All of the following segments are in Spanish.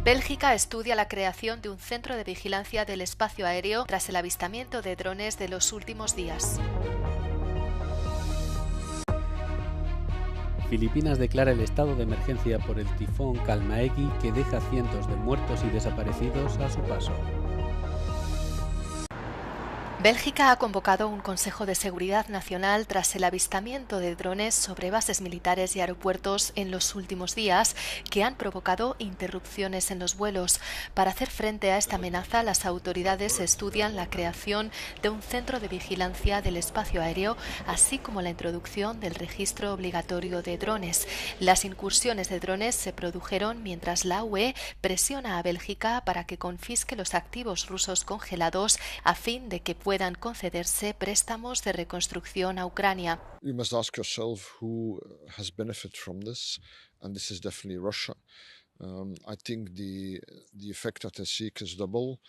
Bélgica estudia la creación de un centro de vigilancia del espacio aéreo tras el avistamiento de drones de los últimos días. Filipinas declara el estado de emergencia por el tifón Kalmaegi, que deja cientos de muertos y desaparecidos a su paso. Bélgica ha convocado un Consejo de Seguridad Nacional tras el avistamiento de drones sobre bases militares y aeropuertos en los últimos días, que han provocado interrupciones en los vuelos. Para hacer frente a esta amenaza, las autoridades estudian la creación de un centro de vigilancia del espacio aéreo, así como la introducción del registro obligatorio de drones. Las incursiones de drones se produjeron mientras la UE presiona a Bélgica para que confisque los activos rusos congelados a fin de que puedan concederse préstamos de reconstrucción a Ucrania. You must ask yourself who has benefited from this, and this is definitely Russia. I think the effect that they seek is double.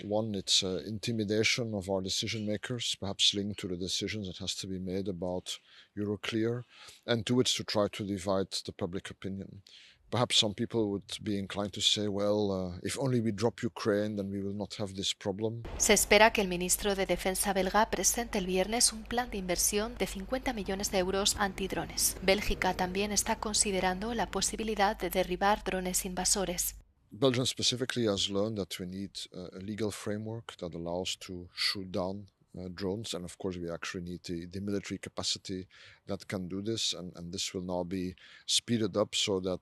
One, it's intimidation of our decision makers, perhaps linked to the decisions that has to be made about Euroclear, and two, it's to try to divide the public opinion. Perhaps some people would be inclined to say, well, if only we drop Ukraine, then we will not have this problem. Se espera que el ministro de Defensa belga presente el viernes un plan de inversión de 50 millones de euros antidrones. Bélgica también está considerando la posibilidad de derribar drones invasores. Belgium specifically has learned that we need a legal framework that allows to shoot down drones, and of course we actually need the military capacity that can do this, and this will now be speeded up so that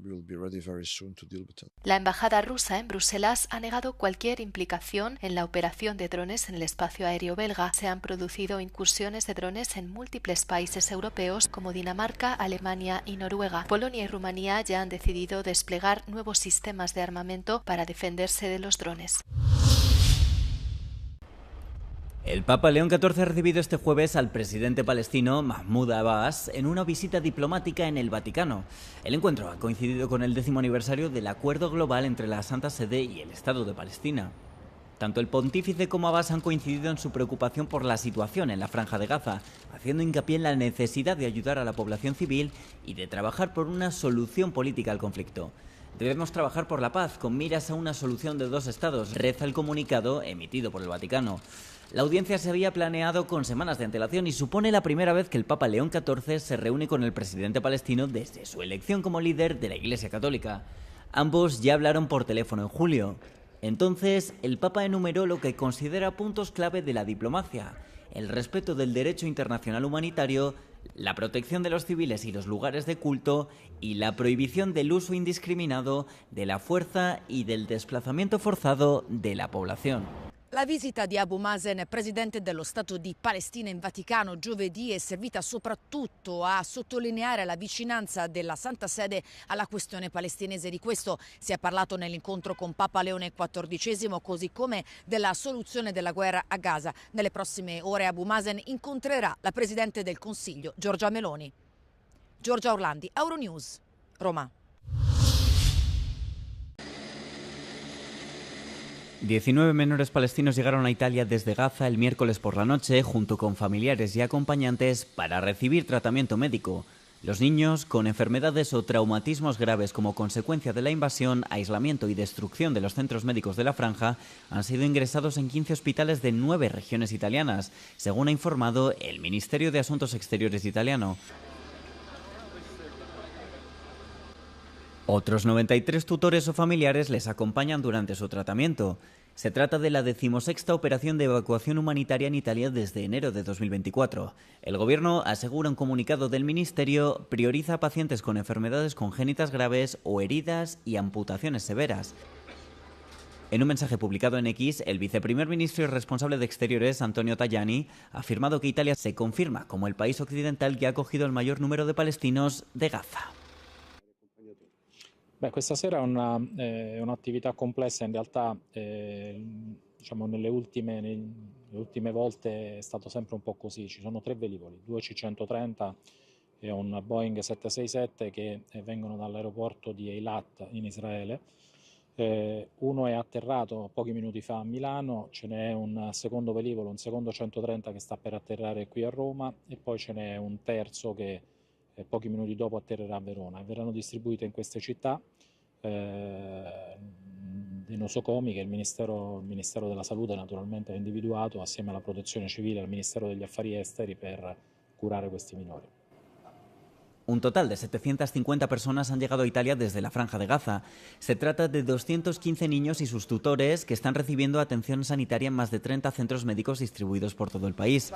we will be ready very soon to deal with it. La embajada rusa en Bruselas ha negado cualquier implicación en la operación de drones en el espacio aéreo belga. Se han producido incursiones de drones en múltiples países europeos como Dinamarca, Alemania y Noruega. Polonia y Rumanía ya han decidido desplegar nuevos sistemas de armamento para defenderse de los drones. El Papa León XIV ha recibido este jueves al presidente palestino Mahmoud Abbas en una visita diplomática en el Vaticano. El encuentro ha coincidido con el 10º aniversario del acuerdo global entre la Santa Sede y el Estado de Palestina. Tanto el pontífice como Abbas han coincidido en su preocupación por la situación en la Franja de Gaza, haciendo hincapié en la necesidad de ayudar a la población civil y de trabajar por una solución política al conflicto. Debemos trabajar por la paz, con miras a una solución de dos estados, reza el comunicado emitido por el Vaticano. La audiencia se había planeado con semanas de antelación y supone la primera vez que el Papa León XIV se reúne con el presidente palestino desde su elección como líder de la Iglesia Católica. Ambos ya hablaron por teléfono en julio. Entonces, el Papa enumeró lo que considera puntos clave de la diplomacia: el respeto del derecho internacional humanitario, la protección de los civiles y los lugares de culto y la prohibición del uso indiscriminado de la fuerza y del desplazamiento forzado de la población. La visita di Abu Mazen, presidente dello Stato di Palestina in Vaticano, giovedì è servita soprattutto a sottolineare la vicinanza della Santa Sede alla questione palestinese. Di questo si è parlato nell'incontro con Papa Leone XIV, così come della soluzione della guerra a Gaza. Nelle prossime ore Abu Mazen incontrerà la Presidente del Consiglio, Giorgia Meloni. Giorgia Orlandi, Euronews, Roma. 19 menores palestinos llegaron a Italia desde Gaza el miércoles por la noche, junto con familiares y acompañantes, para recibir tratamiento médico. Los niños, con enfermedades o traumatismos graves como consecuencia de la invasión, aislamiento y destrucción de los centros médicos de la franja, han sido ingresados en 15 hospitales de 9 regiones italianas, según ha informado el Ministerio de Asuntos Exteriores italiano. Otros 93 tutores o familiares les acompañan durante su tratamiento. Se trata de la 16ª operación de evacuación humanitaria en Italia desde enero de 2024. El gobierno, asegura un comunicado del ministerio, prioriza a pacientes con enfermedades congénitas graves o heridas y amputaciones severas. En un mensaje publicado en X, el viceprimer ministro y responsable de Exteriores, Antonio Tajani, ha afirmado que Italia se confirma como el país occidental que ha acogido el mayor número de palestinos de Gaza. Beh, questa sera è un'attività complessa, in realtà diciamo nelle ultime volte è stato sempre un po' così. Ci sono 3 velivoli, 2 C-130 e un Boeing 767 che vengono dall'aeroporto di Eilat in Israele. Uno è atterrato pochi minuti fa a Milano, ce n'è un secondo velivolo, un secondo 130 che sta per atterrare qui a Roma, e poi ce n'è un terzo che pochi minuti dopo atterrerà a Verona, e verranno distribuite in queste città. nosocomi che il Ministero della Salute naturalmente ha individuato assieme alla Protezione Civile e al Ministero degli Affari Esteri per curare questi minori. Un total de 750 personas han llegado a Italia desde la Franja de Gaza. Se trata de 215 niños y sus tutores que están recibiendo atención sanitaria en más de 30 centros médicos distribuidos por todo el país.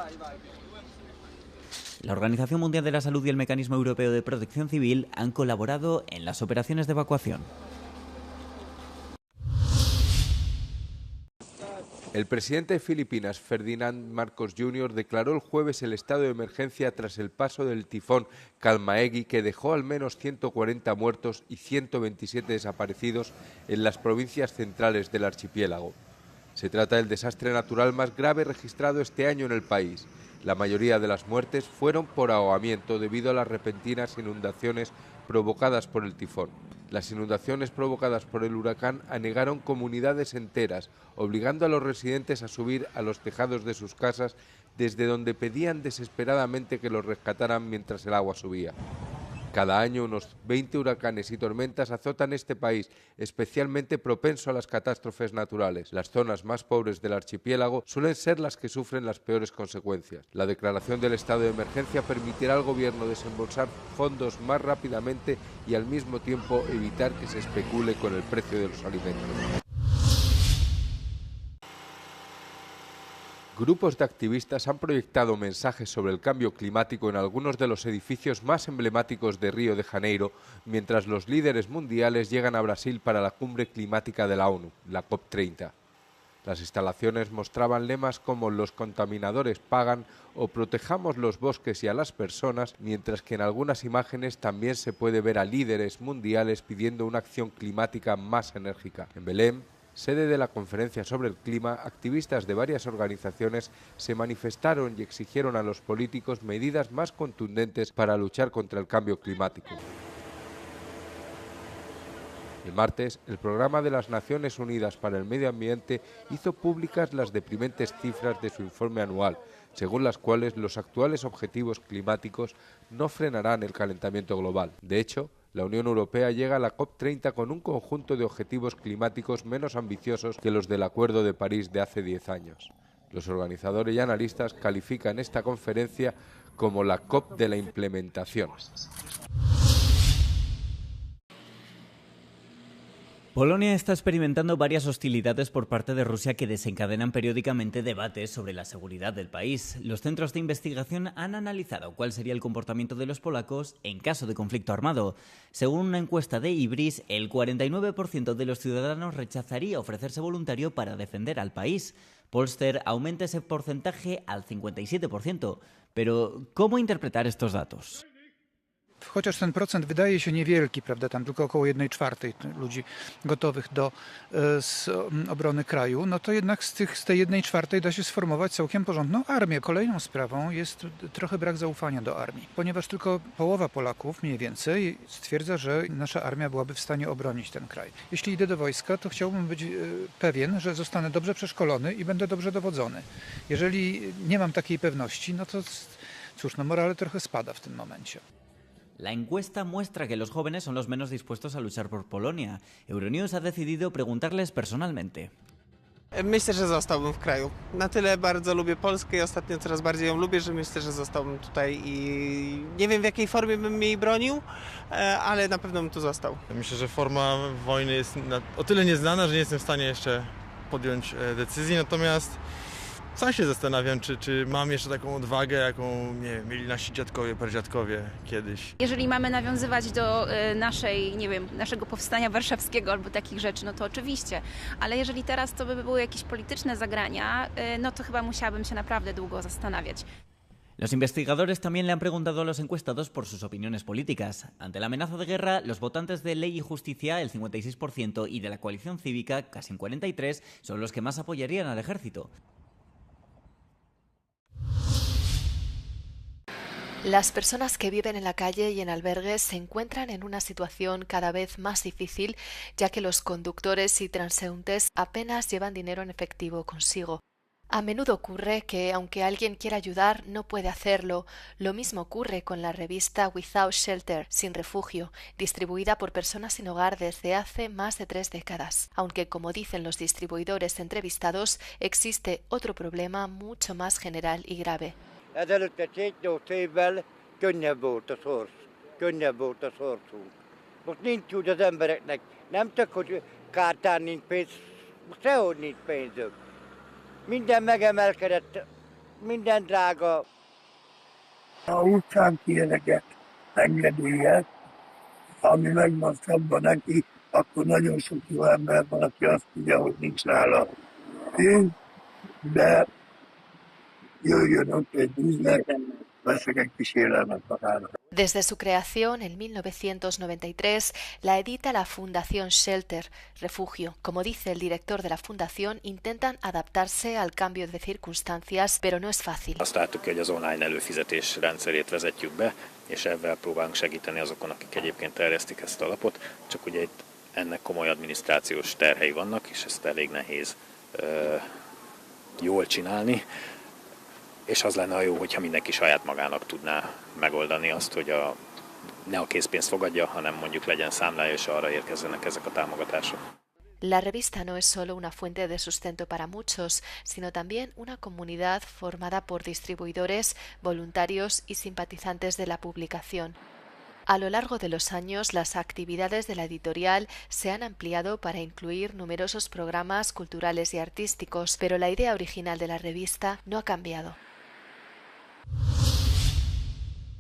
La Organización Mundial de la Salud y el Mecanismo Europeo de Protección Civil han colaborado en las operaciones de evacuación. El presidente de Filipinas, Ferdinand Marcos Jr., declaró el jueves el estado de emergencia tras el paso del tifón Kalmaegi, que dejó al menos 140 muertos y 127 desaparecidos en las provincias centrales del archipiélago. Se trata del desastre natural más grave registrado este año en el país. La mayoría de las muertes fueron por ahogamiento debido a las repentinas inundaciones provocadas por el tifón. Las inundaciones provocadas por el huracán anegaron comunidades enteras, obligando a los residentes a subir a los tejados de sus casas, desde donde pedían desesperadamente que los rescataran mientras el agua subía. Cada año unos 20 huracanes y tormentas azotan este país, especialmente propenso a las catástrofes naturales. Las zonas más pobres del archipiélago suelen ser las que sufren las peores consecuencias. La declaración del estado de emergencia permitirá al gobierno desembolsar fondos más rápidamente y al mismo tiempo evitar que se especule con el precio de los alimentos. Grupos de activistas han proyectado mensajes sobre el cambio climático en algunos de los edificios más emblemáticos de Río de Janeiro, mientras los líderes mundiales llegan a Brasil para la cumbre climática de la ONU, la COP30. Las instalaciones mostraban lemas como "los contaminadores pagan" o "protejamos los bosques y a las personas", mientras que en algunas imágenes también se puede ver a líderes mundiales pidiendo una acción climática más enérgica. En Belém, sede de la conferencia sobre el clima, activistas de varias organizaciones se manifestaron y exigieron a los políticos medidas más contundentes para luchar contra el cambio climático. El martes, el Programa de las Naciones Unidas para el Medio Ambiente hizo públicas las deprimentes cifras de su informe anual, según las cuales los actuales objetivos climáticos no frenarán el calentamiento global. De hecho, la Unión Europea llega a la COP30 con un conjunto de objetivos climáticos menos ambiciosos que los del Acuerdo de París de hace 10 años. Los organizadores y analistas califican esta conferencia como la COP de la implementación. Polonia está experimentando varias hostilidades por parte de Rusia que desencadenan periódicamente debates sobre la seguridad del país. Los centros de investigación han analizado cuál sería el comportamiento de los polacos en caso de conflicto armado. Según una encuesta de Ibris, el 49% de los ciudadanos rechazaría ofrecerse voluntario para defender al país. Polster aumenta ese porcentaje al 57%. Pero, ¿cómo interpretar estos datos? Chociaż ten procent wydaje się niewielki, prawda, tam tylko około 1/4 ludzi gotowych do obrony kraju, no to jednak z tej 1/4 da się sformować całkiem porządną armię. Kolejną sprawą jest trochę brak zaufania do armii, ponieważ tylko połowa Polaków mniej więcej stwierdza, że nasza armia byłaby w stanie obronić ten kraj. Jeśli idę do wojska, to chciałbym być pewien, że zostanę dobrze przeszkolony i będę dobrze dowodzony. Jeżeli nie mam takiej pewności, no to cóż, no morale trochę spada w tym momencie. La encuesta muestra que los jóvenes son los menos dispuestos a luchar por Polonia. Euronews ha decidido preguntarles personalmente. Myślę, że zostałbym w kraju. Na tyle bardzo lubię Polskę i ostatnio coraz bardziej ją lubię, że myślę, że zostałbym tutaj i nie wiem, w jakiej formie bym jej bronił, ale na pewno bym tu został. Myślę, że forma wojny jest o tyle nieznana, że nie jestem w stanie jeszcze podjąć decyzji, natomiast sam się zastanawiam, czy mam jeszcze taką odwagę, jaką mieli nasi dziadkowie, pradziadkowie kiedyś. Jeżeli mamy nawiązywać do naszego powstania warszawskiego albo takich rzeczy, no to oczywiście. Ale jeżeli teraz to by były jakieś polityczne zagrania, no to chyba musiałabym się naprawdę długo zastanawiać. Los investigadores también le han preguntado a los encuestados por sus opiniones políticas. Ante la amenaza de guerra, los votantes de Ley y Justicia, el 56%, y de la coalición cívica, casi un 43%, son los que más apoyarían al ejército. Las personas que viven en la calle y en albergues se encuentran en una situación cada vez más difícil, ya que los conductores y transeúntes apenas llevan dinero en efectivo consigo. A menudo ocurre que, aunque alguien quiera ayudar, no puede hacerlo. Lo mismo ocurre con la revista Without Shelter, Sin Refugio, distribuida por personas sin hogar desde hace más de 3 décadas. Aunque, como dicen los distribuidores entrevistados, existe otro problema mucho más general y grave. Ezelőtt 7-8 évvel könnyebb volt a sorsunk. Most nincs úgy az embereknek, nem csak, hogy kártán nincs pénz, sehogy nincs pénzük. Minden megemelkedett, minden drága. Ha utcán kieleget engedélyet, ami megvan szabva neki, akkor nagyon sok jó ember van, aki azt tudja, hogy nincs nála pénz, de jöjjön ott egy üzlet, veszek egy kis élelmet magának. Desde su creación en 1993, la edita la Fundación Shelter, Refugio. Como dice el director de la fundación, intentan adaptarse al cambio de circunstancias, pero no es fácil. Azt láttuk, hogy az online előfizetés rendszerét vezetjük be, és ezzel próbálunk segíteni azokon, akik egyébként terjesztik ezt a lapot, csak ugye itt ennek komoly adminisztrációs terhei vannak, és ezt elég nehéz jól csinálni. És az lenne a jó, hogyha mindenki saját magának tudná megoldani azt, hogy ne a készpénzt fogadja, hanem mondjuk legyen számlája, és arra érkezzenek ezek a támogatások. La revista no es solo una fuente de sustento para muchos, sino también una comunidad formada por distribuidores, voluntarios y simpatizantes de la publicación. A lo largo de los años, las actividades de la editorial se han ampliado para incluir numerosos programas culturales y artísticos, pero la idea original de la revista no ha cambiado.